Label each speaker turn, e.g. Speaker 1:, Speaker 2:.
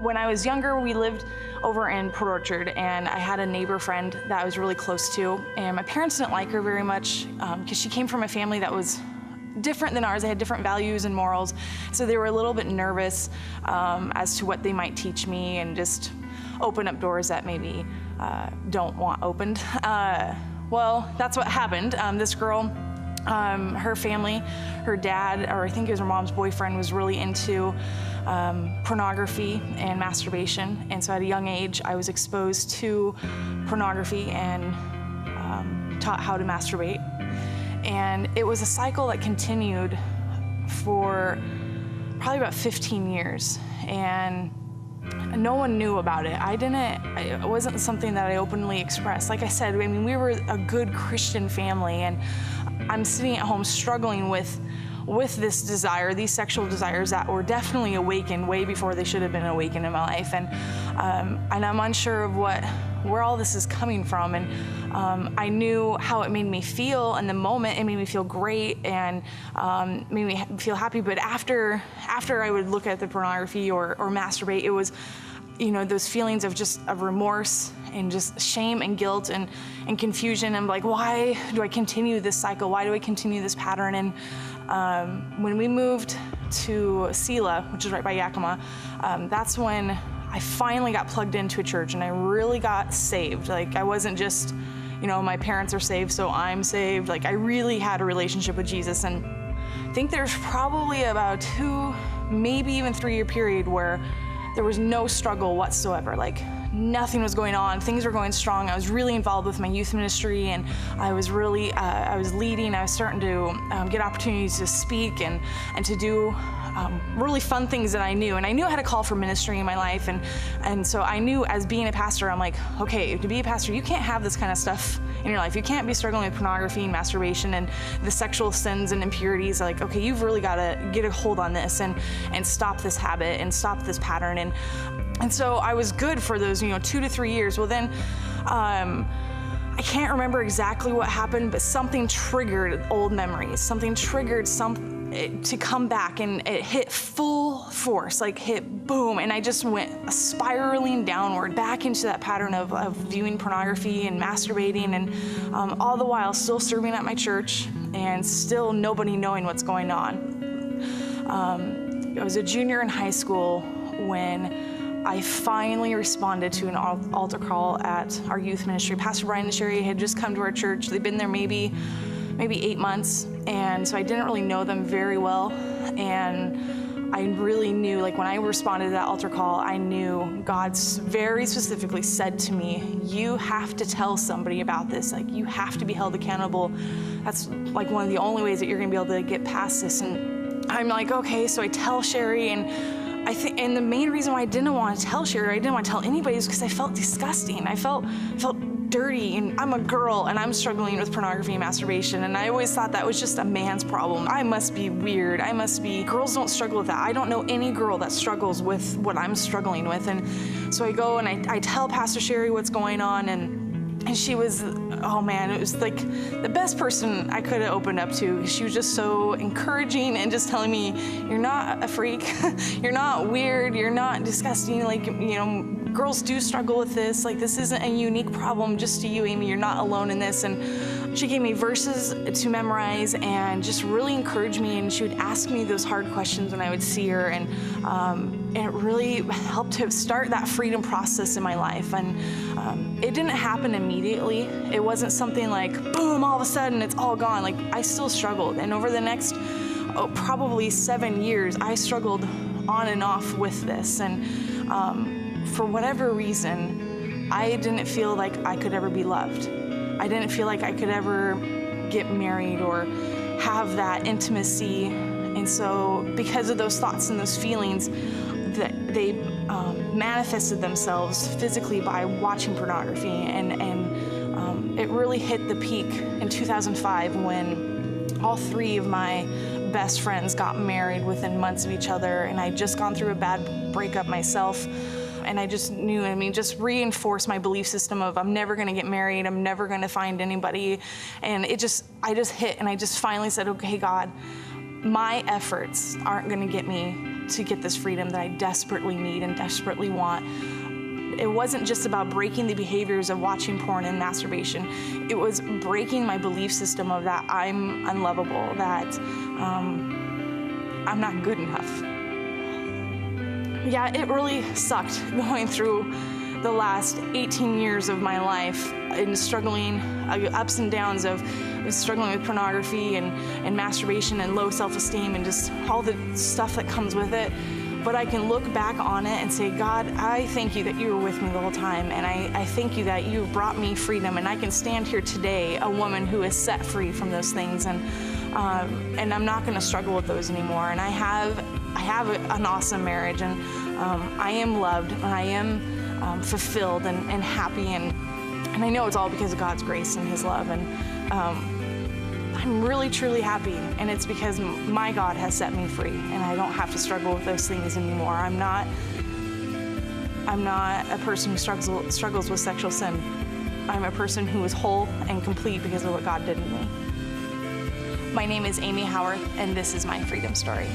Speaker 1: When I was younger, we lived over in Port Orchard, and I had a neighbor friend that I was really close to, and my parents didn't like her very much because she came from a family that was different than ours. They had different values and morals, so they were a little bit nervous as to what they might teach me and just open up doors that maybe don't want opened. Well, that's what happened. This girl, her family, her dad, or I think it was her mom's boyfriend, was really into pornography and masturbation. And so at a young age, I was exposed to pornography and taught how to masturbate. And it was a cycle that continued for probably about 15 years. And no one knew about it. It wasn't something that I openly expressed. Like I said, I mean, we were a good Christian family, and I'm sitting at home struggling with this desire, these sexual desires that were definitely awakened way before they should have been awakened in my life. And I'm unsure of where all this is coming from. And I knew how it made me feel in the moment. It made me feel great and made me feel happy. But after I would look at the pornography or masturbate, it was, those feelings of remorse and just shame and guilt and confusion. And like, why do I continue this cycle? Why do I continue this pattern? And when we moved to Sela, which is right by Yakima, that's when I finally got plugged into a church and I really got saved. Like, I wasn't just, my parents are saved, so I'm saved. Like, I really had a relationship with Jesus. And I think there's probably about 2, maybe even 3-year period where there was no struggle whatsoever. Like, nothing was going on. Things were going strong. I was really involved with my youth ministry, and I was really, I was leading. I was starting to get opportunities to speak and to do really fun things that I knew. And I knew I had a call for ministry in my life. And so I knew, as being a pastor, I'm like, okay, to be a pastor, you can't have this kind of stuff in your life. You can't be struggling with pornography and masturbation and the sexual sins and impurities. Like, okay, you've really got to get a hold on this and stop this habit and stop this pattern. And so I was good for those, 2 to 3 years. Well, then I can't remember exactly what happened, but something triggered old memories. Something triggered to come back, and it hit full force, like hit boom. And I just went spiraling downward back into that pattern of viewing pornography and masturbating, and all the while still serving at my church and still nobody knowing what's going on. I was a junior in high school when I finally responded to an altar call at our youth ministry. Pastor Brian and Sherry had just come to our church. They'd been there maybe 8 months, and so I didn't really know them very well. And I really knew, like, when I responded to that altar call, I knew God very specifically said to me, you have to tell somebody about this. Like, you have to be held accountable. That's like one of the only ways that you're gonna be able to get past this. And I'm like, okay, so I tell Sherry, and the main reason why I didn't want to tell Sherry, I didn't want to tell anybody, is because I felt disgusting. I felt dirty, and I'm a girl, and I'm struggling with pornography and masturbation, and I always thought that was just a man's problem. I must be weird. Girls don't struggle with that. I don't know any girl that struggles with what I'm struggling with. And so I go and I tell Pastor Sherry what's going on, and she was, oh man, it was like the best person I could have opened up to. She was just so encouraging and just telling me, you're not a freak, you're not weird, you're not disgusting, like, girls do struggle with this. Like, this isn't a unique problem just to you, Amy. You're not alone in this. And she gave me verses to memorize and just really encouraged me. And she would ask me those hard questions when I would see her. And it really helped to start that freedom process in my life. And it didn't happen immediately. It wasn't something like, boom, all of a sudden it's all gone. Like, I still struggled. And over the next probably 7 years, I struggled on and off with this. And for whatever reason, I didn't feel like I could ever be loved. I didn't feel like I could ever get married or have that intimacy. And so because of those thoughts and those feelings, that they manifested themselves physically by watching pornography. And it really hit the peak in 2005 when all 3 of my best friends got married within months of each other. And I'd just gone through a bad breakup myself. And I just knew, just reinforced my belief system of, I'm never gonna get married, I'm never gonna find anybody. And I just hit, and I just finally said, okay, God, my efforts aren't gonna get me to get this freedom that I desperately need and desperately want. It wasn't just about breaking the behaviors of watching porn and masturbation. It was breaking my belief system of that I'm unlovable, that I'm not good enough. Yeah, it really sucked going through the last 18 years of my life and struggling, ups and downs of struggling with pornography and masturbation and low self-esteem and just all the stuff that comes with it. But I can look back on it and say, God, I thank you that you were with me the whole time, and I thank you that you brought me freedom, and I can stand here today, a woman who is set free from those things, and I'm not going to struggle with those anymore. And I have an awesome marriage, and I am loved, and I am fulfilled and happy, and I know it's all because of God's grace and His love, and I'm really, truly happy, and it's because my God has set me free, and I don't have to struggle with those things anymore. I'm not a person who struggles with sexual sin. I'm a person who is whole and complete because of what God did in me. My name is Amy Howarth, and this is my freedom story.